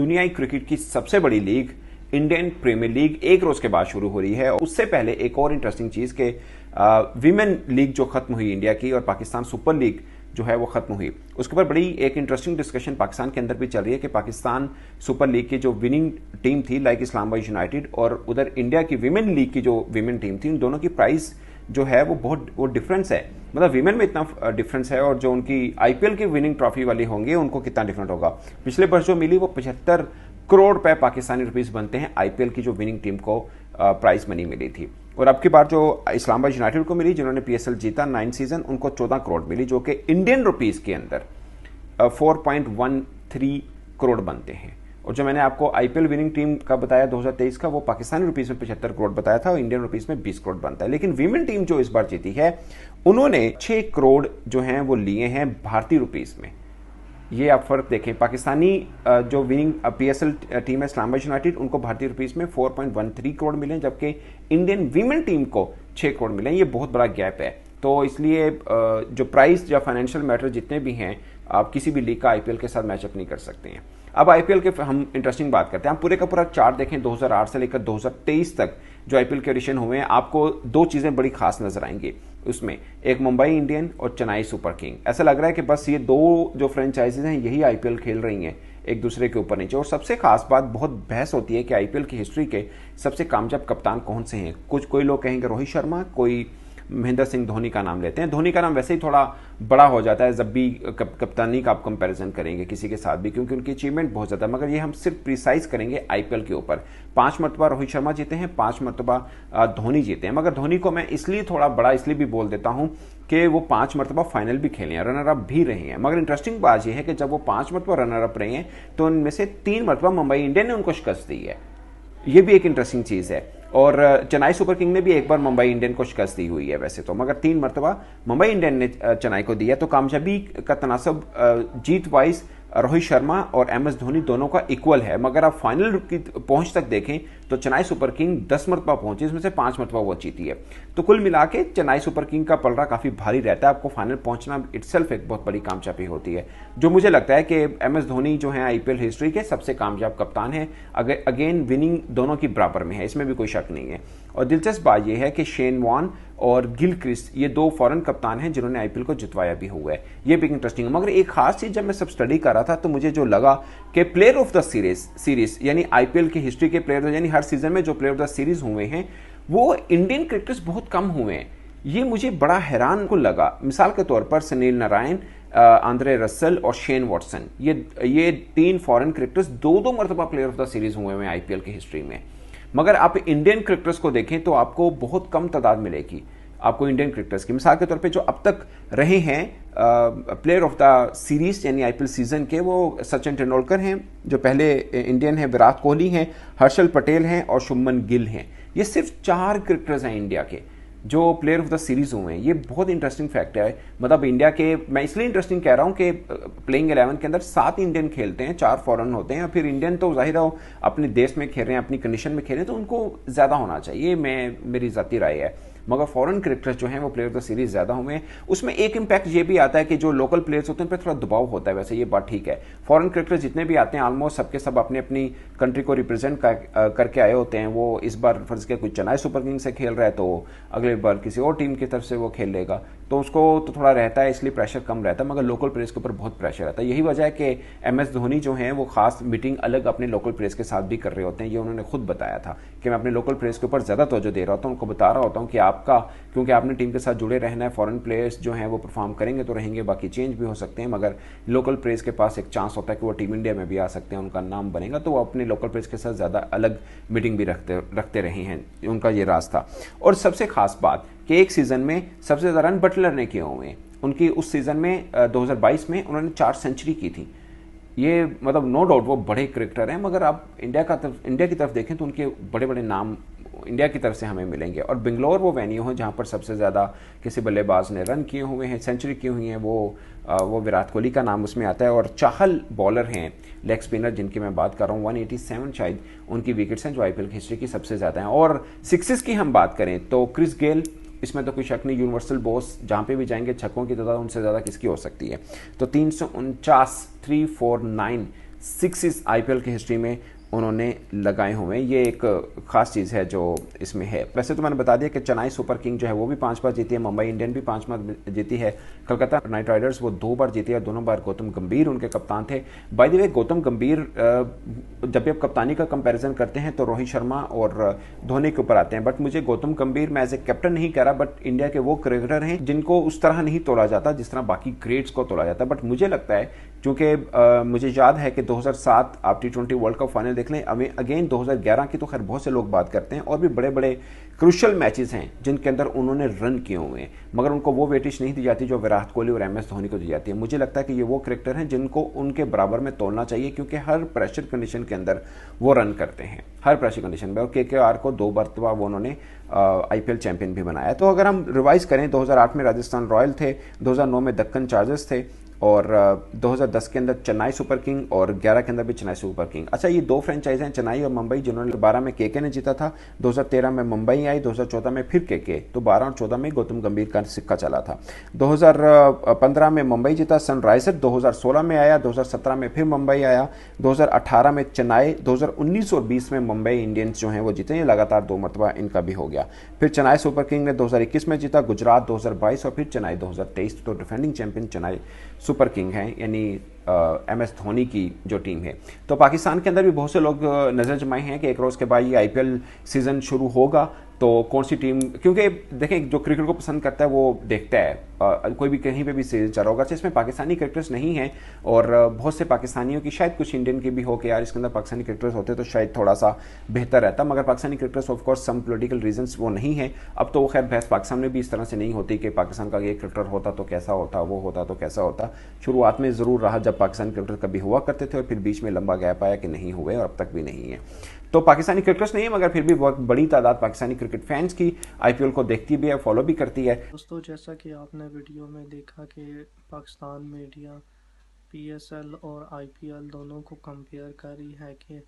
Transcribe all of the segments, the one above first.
दुनियाई क्रिकेट की सबसे बड़ी लीग इंडियन प्रीमियर लीग एक रोज के बाद शुरू हो रही है। उससे पहले एक और इंटरेस्टिंग चीज के विमेन लीग जो खत्म हुई इंडिया की और पाकिस्तान सुपर लीग जो है वो खत्म हुई, उसके ऊपर बड़ी एक इंटरेस्टिंग डिस्कशन पाकिस्तान के अंदर भी चल रही है कि पाकिस्तान सुपर लीग की जो विनिंग टीम थी लाइक इस्लामाबाद यूनाइटेड और उधर इंडिया की विमेन लीग की जो विमेन टीम थी, उन दोनों की प्राइस जो है वो डिफरेंस है। मतलब विमेन में इतना डिफरेंस है और जो उनकी आईपीएल की विनिंग ट्रॉफी वाली होंगे उनको कितना डिफरेंट होगा। पिछले वर्ष जो मिली वो 75 करोड़ रुपए पाकिस्तानी रुपीस बनते हैं आईपीएल की जो विनिंग टीम को प्राइस मनी मिली थी। और अब की बार जो इस्लामाबाद यूनाइटेड को मिली जिन्होंने पीएसएल जीता 9 सीजन, उनको 14 करोड़ मिली जो कि इंडियन रुपीस के अंदर 4.13 करोड़ बनते हैं। और जो मैंने आपको आईपीएल विनिंग टीम का बताया 2023 का, वो पाकिस्तानी रुपीस में 75 करोड़ बताया था और इंडियन रुपीस में 20 करोड़ बनता है। लेकिन विमेन टीम जो इस बार जीती है उन्होंने 6 करोड़ जो हैं वो लिए हैं भारतीय रुपीस में। ये आप फर्क देखें, पाकिस्तानी जो विनिंग पीएसएल टीम है इस्लामाबाद यूनाइटेड, उनको भारतीय रुपीस में 4.13 करोड़ मिले, जबकि इंडियन विमेन टीम को 6 करोड़ मिले। ये बहुत बड़ा गैप है। तो इसलिए जो प्राइस या फाइनेंशियल मैटर जितने भी हैं, आप किसी भी लीग का आईपीएल के साथ मैचअप नहीं कर सकते हैं। अब आईपीएल के हम इंटरेस्टिंग बात करते हैं। हम पूरे का पूरा चार्ट देखें 2008 से लेकर 2023 तक जो आईपीएल के एडिशन हुए हैं, आपको दो चीजें बड़ी खास नजर आएंगी उसमें, एक मुंबई इंडियन और चेन्नई सुपर किंग। ऐसा लग रहा है कि बस ये दो जो फ्रेंचाइजीज हैं यही आईपीएल खेल रही हैं एक दूसरे के ऊपर नीचे। और सबसे खास बात, बहुत बहस होती है कि आईपीएल की हिस्ट्री के सबसे कामयाब कप्तान कौन से हैं। कोई लोग कहेंगे रोहित शर्मा, कोई महेंद्र सिंह धोनी का नाम लेते हैं। धोनी का नाम वैसे ही थोड़ा बड़ा हो जाता है जब भी कप्तानी का आप कंपैरिजन करेंगे किसी के साथ भी, क्योंकि उनकी अचीवमेंट बहुत ज्यादा है। मगर ये हम सिर्फ प्रिसाइज करेंगे आईपीएल के ऊपर। 5 मरतबा रोहित शर्मा जीते हैं, 5 मरतबा धोनी जीते हैं। मगर धोनी को मैं इसलिए थोड़ा बड़ा इसलिए भी बोल देता हूं कि वो 5 मरतबा फाइनल भी खेले हैं, रनर अप भी रहे हैं। मगर इंटरेस्टिंग बात यह है कि जब वो 5 मरतबा रनर अप रहे हैं तो उनमें से 3 मरतबा मुंबई इंडियन ने उनको शिकस्त दी है। ये भी एक इंटरेस्टिंग चीज है। और चेन्नई सुपर किंग ने भी एक बार मुंबई इंडियन को शिकस्त दी हुई है वैसे तो, मगर 3 मरतबा मुंबई इंडियन ने चेन्नई को दिया। तो कामयाबी का तनासब जीत वाइज रोहित शर्मा और एमएस धोनी दोनों का इक्वल है। मगर आप फाइनल की पहुंच तक देखें तो चेन्नई सुपर किंग 10 मरतबा पहुंची, इसमें से 5 मरतबा वो जीती है। तो कुल मिला के चेन्नई सुपर किंग का पलड़ा काफी भारी रहता है। आपको फाइनल पहुंचना इटसेल्फ एक बहुत बड़ी कामयाबी होती है। जो मुझे लगता है कि एमएस धोनी जो है आईपीएल हिस्ट्री के सबसे कामयाब कप्तान है। अगेन विनिंग दोनों की बराबर में है, इसमें भी कोई शक नहीं है। और दिलचस्प बात यह है कि शेन वॉर्न और गिल क्रिस्ट ये 2 फॉरेन कप्तान हैं जिन्होंने आईपीएल को जितवाया भी हुआ है। ये भी इंटरेस्टिंग है। मगर एक खास चीज जब मैं सब स्टडी कर रहा था तो मुझे जो लगा कि प्लेयर ऑफ द सीरीज यानी आईपीएल की हिस्ट्री के प्लेयर, यानी हर सीजन में जो प्लेयर ऑफ द सीरीज हुए हैं वो इंडियन क्रिकेटर्स बहुत कम हुए हैं। ये मुझे बड़ा हैरान को लगा। मिसाल के तौर पर सुनील नारायण, आंद्रे रसल और शेन वॉटसन, ये 3 फॉरेन क्रिकेटर्स 2-2 मरतबा प्लेयर ऑफ द सीरीज हुए हैं आईपीएल की हिस्ट्री में। मगर आप इंडियन क्रिकेटर्स को देखें तो आपको बहुत कम तादाद मिलेगी आपको इंडियन क्रिकेटर्स की। मिसाल के तौर पे जो अब तक रहे हैं प्लेयर ऑफ द सीरीज यानी आईपीएल सीजन के, वो सचिन तेंदुलकर हैं जो पहले इंडियन हैं, विराट कोहली हैं, हर्षल पटेल हैं और शुभमन गिल हैं। ये सिर्फ 4 क्रिकेटर्स हैं इंडिया के जो प्लेयर ऑफ द सीरीज हुए हैं। ये बहुत इंटरेस्टिंग फैक्ट है। मतलब इंडिया के, मैं इसलिए इंटरेस्टिंग कह रहा हूं कि प्लेइंग 11 के अंदर 7 इंडियन खेलते हैं, 4 फॉरेन होते हैं। फिर इंडियन तो जाहिर हो अपने देश में खेल रहे हैं, अपनी कंडीशन में खेल रहे हैं, तो उनको ज्यादा होना चाहिए, मेरी जाती राय है। मगर फॉरेन क्रिकेटर्स जो हैं वो प्लेयर ऑफ द सीरीज ज्यादा हुए हैं। उसमें एक इंपैक्ट ये भी आता है कि जो लोकल प्लेयर्स होते हैं उन पर थोड़ा दबाव होता है। वैसे ये बात ठीक है, फॉरेन क्रिकेटर्स जितने भी आते हैं ऑलमोस्ट सबके सब अपनी अपनी कंट्री को रिप्रेजेंट करके आए होते हैं। वो इस बार फर्ज किया कोई चेन्नई सुपर किंग से खेल रहा है तो अगले बार किसी और टीम की तरफ से वो खेल लेगा, तो उसको तो थोड़ा रहता है, इसलिए प्रेशर कम रहता है। मगर लोकल प्लेयर्स के ऊपर बहुत प्रेशर रहता है। यही वजह है कि एमएस धोनी जो हैं वो खास मीटिंग अलग अपने लोकल प्लेयर्स के साथ भी कर रहे होते हैं। ये उन्होंने खुद बताया था कि मैं अपने लोकल प्लेयर्स के ऊपर ज्यादा तवज्जो दे रहा होता हूँ, उनको बता रहा होता हूँ कि आपका, क्योंकि आपने टीम के साथ जुड़े रहना है, फॉरेन प्लेयर्स जो हैं वो परफॉर्म करेंगे तो रहेंगे, बाकी चेंज भी हो सकते हैं। मगर लोकल प्लेयर्स के पास एक चांस होता है कि वो टीम इंडिया में भी आ सकते हैं, उनका नाम बनेगा, तो वो अपने लोकल प्लेयर्स के साथ ज़्यादा अलग मीटिंग भी रखते रहे हैं। उनका ये राज था। और सबसे खास बात कि एक सीजन में सबसे ज़्यादा रन बटलर ने किए हुए हैं। उनकी उस सीजन में 2022 में उन्होंने 4 सेंचुरी की थी। ये मतलब नो डाउट वो बड़े क्रिकेटर हैं। मगर आप इंडिया की तरफ देखें तो उनके बड़े बड़े नाम इंडिया की तरफ से हमें मिलेंगे। और बेंगलोर वो वेन्यू है जहां पर सबसे ज़्यादा किसी बल्लेबाज ने रन किए हुए हैं, सेंचुरी की हुई हैं, वो विराट कोहली का नाम उसमें आता है। और चाहल बॉलर हैं, लेग स्पिनर जिनकी मैं बात कर रहा हूँ, 187 शायद उनकी विकेट्स हैं जो आईपीएल की हिस्ट्री की सबसे ज़्यादा हैं। और सिक्सेस की हम बात करें तो क्रिस गेल, इसमें तो कोई शक नहीं, यूनिवर्सल बॉस, जहां पे भी जाएंगे छक्कों की तादाद उनसे ज़्यादा किसकी हो सकती है। तो 349 सिक्स आईपीएल की हिस्ट्री में उन्होंने लगाए हुए हैं। ये एक खास चीज़ है जो इसमें है। वैसे तो मैंने बता दिया कि चेन्नई सुपर किंग जो है वो भी 5 बार जीती है, मुंबई इंडियन भी 5 बार जीती है, कलकत्ता नाइट राइडर्स वो 2 बार जीती है, दोनों बार गौतम गंभीर उनके कप्तान थे। बाय द वे गौतम गंभीर जब भी आप कप्तानी का कंपैरिजन करते हैं तो रोहित शर्मा और धोनी के ऊपर आते हैं, बट मुझे गौतम गंभीर मैं एज ए कैप्टन नहीं कह रहा, बट इंडिया के वो क्रिकेटर हैं जिनको उस तरह नहीं तोला जाता जिस तरह बाकी ग्रेड्स को तोला जाता है। बट मुझे लगता है क्योंकि मुझे याद है कि 2007 आप T20 वर्ल्ड कप फाइनल देख लें, अगेन 2011 की तो खैर बहुत से लोग बात करते हैं, और भी बड़े बड़े क्रूशल मैचेस हैं जिनके अंदर उन्होंने रन किए हुए हैं, मगर उनको वो वेटेज नहीं दी जाती जो विराट कोहली और MS धोनी को दी जाती है। मुझे लगता है कि ये वो क्रिकेटर हैं जिनको उनके बराबर में तोलना चाहिए, क्योंकि हर प्रेशर कंडीशन के अंदर वो रन करते हैं, हर प्रेशर कंडीशन में। और KKR को 2 मरतबा वो उन्होंने IPL चैंपियन भी बनाया। तो अगर हम रिवाइज करें, 2008 में राजस्थान रॉयल थे, 2009 में दक्कन चार्जर्स थे, और 2010 के अंदर चेन्नई सुपर किंग, और 11 के अंदर भी चेन्नई सुपर किंग। अच्छा, ये 2 फ्रेंचाइज हैं चेन्नई और मुंबई, जिन्होंने 12 में KK ने जीता था, 2013 में मुंबई आई, 2014 में फिर KK, तो 12 और 14 में गौतम गंभीर का सिक्का चला था। 2015 में मुंबई जीता सनराइजर, 2016 में आया, 2017 में फिर मुंबई आया, 2018 में चेन्नई, 2019 और 20 में मुंबई इंडियंस जो हैं वो जीते। ये लगातार 2 मरतबा इनका भी हो गया। फिर चेन्नई सुपर किंग ने 2021 में जीता, गुजरात 2022 और फिर चेन्नई 2023। तो defending champion Chennai super king हैं, यानी MS धोनी की जो टीम है। तो पाकिस्तान के अंदर भी बहुत से लोग नज़र जमाए हैं कि एक रोज़ के बाद ये IPL सीज़न शुरू होगा तो कौन सी टीम, क्योंकि देखें जो क्रिकेट को पसंद करता है वो देखता है कोई भी कहीं पे भी सीजन चल रहा होगा, इसमें पाकिस्तानी क्रिकेटर्स नहीं हैं, और बहुत से पाकिस्तानियों की, शायद कुछ इंडियन की भी हो कि यार इसके अंदर पाकिस्तानी क्रिकेटर्स होते तो शायद थोड़ा सा बेहतर रहता, मगर Pakistani cricketers of course some political reasons वो नहीं है। अब तो वो खैर बहस पाकिस्तान में भी इस तरह से नहीं होती कि पाकिस्तान का ये क्रिकेटर होता तो कैसा होता, वो होता तो कैसा होता। शुरुआत में ज़रूर रहा जब पाकिस्तानी क्रिकेटर कभी हुआ करते थे, और फिर बीच में लंबा गैप आया कि नहीं हुए, और अब तक भी नहीं है। तो पाकिस्तानी क्रिकेटर्स नहीं है, मगर फिर भी बहुत बड़ी तादाद पाकिस्तानी क्रिकेट फैंस की IPL को देखती भी है, फॉलो भी करती है। दोस्तों, जैसा कि आपने वीडियो में देखा कि पाकिस्तान मीडिया PSL और IPL दोनों को कंपेयर कर रही है कि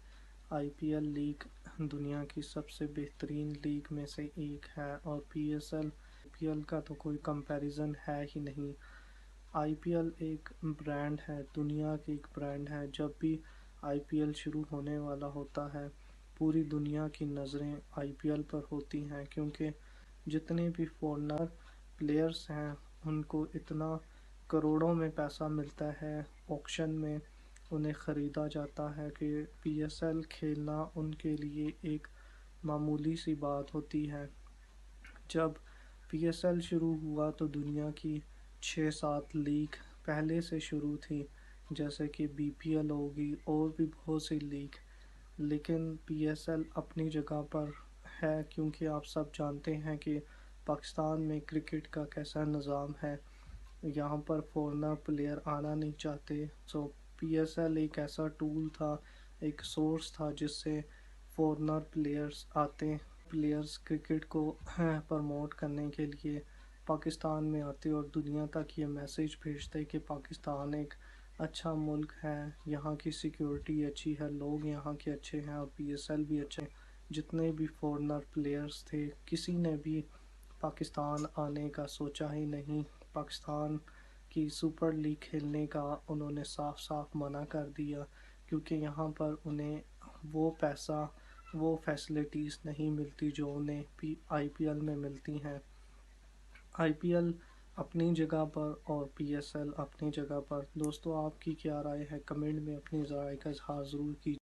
IPL लीग दुनिया की सबसे बेहतरीन लीग में से एक है, और PSL IPL का तो कोई कंपैरिजन है ही नहीं। IPL एक ब्रांड है, दुनिया की एक ब्रांड है। जब भी IPL शुरू होने वाला होता है, पूरी दुनिया की नज़रें IPL पर होती हैं, क्योंकि जितने भी फॉरेनर प्लेयर्स हैं उनको इतना करोड़ों में पैसा मिलता है ऑक्शन में, उन्हें ख़रीदा जाता है कि PSL खेलना उनके लिए एक मामूली सी बात होती है। जब PSL शुरू हुआ तो दुनिया की 6-7 लीग पहले से शुरू थी, जैसे कि BPL होगी और भी बहुत सी लीग, लेकिन PSL अपनी जगह पर है, क्योंकि आप सब जानते हैं कि पाकिस्तान में क्रिकेट का कैसा निज़ाम है, यहाँ पर फॉरेनर प्लेयर आना नहीं चाहते। सो PSL एक ऐसा टूल था, एक सोर्स था जिससे फॉरेनर प्लेयर्स आते, प्लेयर्स क्रिकेट को प्रमोट करने के लिए पाकिस्तान में आते और दुनिया तक ये मैसेज भेजते कि पाकिस्तान एक अच्छा मुल्क है, यहाँ की सिक्योरिटी अच्छी है, लोग यहाँ के अच्छे हैं, और PSL भी अच्छे हैं। जितने भी फॉरेनर प्लेयर्स थे, किसी ने भी पाकिस्तान आने का सोचा ही नहीं। पाकिस्तान की सुपर लीग खेलने का उन्होंने साफ साफ मना कर दिया, क्योंकि यहाँ पर उन्हें वो पैसा, वो फैसिलिटीज़ नहीं मिलती जो उन्हें IPL में मिलती हैं। IPL अपनी जगह पर और PSL अपनी जगह पर। दोस्तों, आपकी क्या राय है? कमेंट में अपनी राय का इजहार ज़रूर कीजिए।